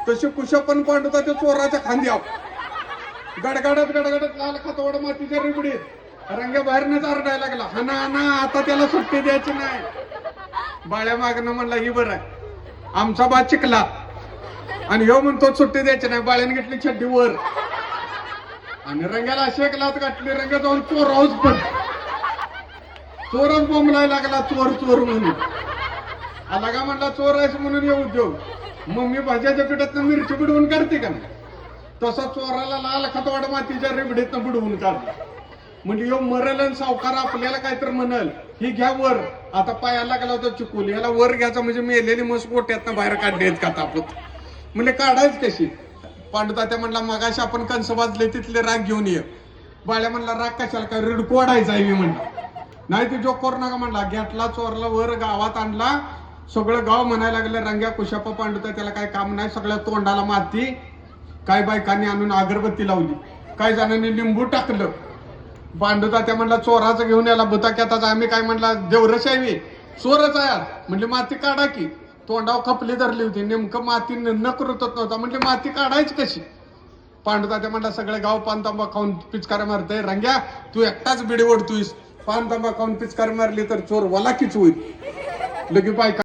तशी कुशपण पांडुता त्या चोराच्या खांद्यावर गडगडत गडगडत लाल खतवड मातीच्या रिबडीत रंग्या बाहेरनच आरडायला लागला, हाना हाना आता त्याला सुट्टी द्यायची नाही. बाळ्या मागणं म्हणला ही बरं आहे, आमचा बा चिकला आणि ह्यो म्हणतो सुट्टी द्यायची नाही. बाळ्याने घेतली छड्डी वर आणि रंग्याला अशी एक लाच गाठली, रंग्या जाऊन चोर हाऊस पण चोरच बोंबलाय लागला, चोर चोर म्हणून. आला का म्हणला चोर आहेस म्हणून ये उद्योग, मम्मी भाज्याच्या पिठात मिरची बुडवून काढते का नाही, तसा चोराला लाल खतवाड मातीच्या रेबडीतनं बुडवून काढला. म्हणजे यो मरल सावकार आपल्याला काहीतरी म्हणल, ही घ्या वर. आता पायाला लागला होता चिकूल, याला वर घ्यायचा म्हणजे मेलेली मस गोट्यातनं बाहेर काढले का तापूत. म्हणजे काढायच कशी. पांडुतात्या म्हणला मगाशी आपण कंस वाजले तिथले राग घेऊन ये. बाळ्या म्हणला राग कशाला, काय रिडको वाढायचा आहे मी म्हणला. नाही ते जोक करू नका म्हणला. घेतला चोरला वर गावात आणला, सगळं गाव म्हणायला लागलं रंग्या कुशापा पांडुता त्याला काय काम नाही, सगळ्या तोंडाला माती. काय बायकांनी आणून अगरबत्ती लावली, काय जणांनी लिंबू टाकलं. पांडुतात्या म्हणला चोराचं घेऊन याला बुताक्यातच. आम्ही काय म्हणला देवरशाही चोरच आहे म्हणजे माती काढा की. तोंडावर खपली धरली होती, नेमकं माती नकृतच नव्हता. म्हणजे माती काढायची कशी. पांडुतात्या म्हणला सगळं गाव पान तांबा खाऊन पिचकाऱ्या मारतय, रंग्या तू एकटाच बिडी ओढतोयस, पान तांबा खाऊन पिचकारी मारली तर चोर वलाकीच होईल. लगे बायका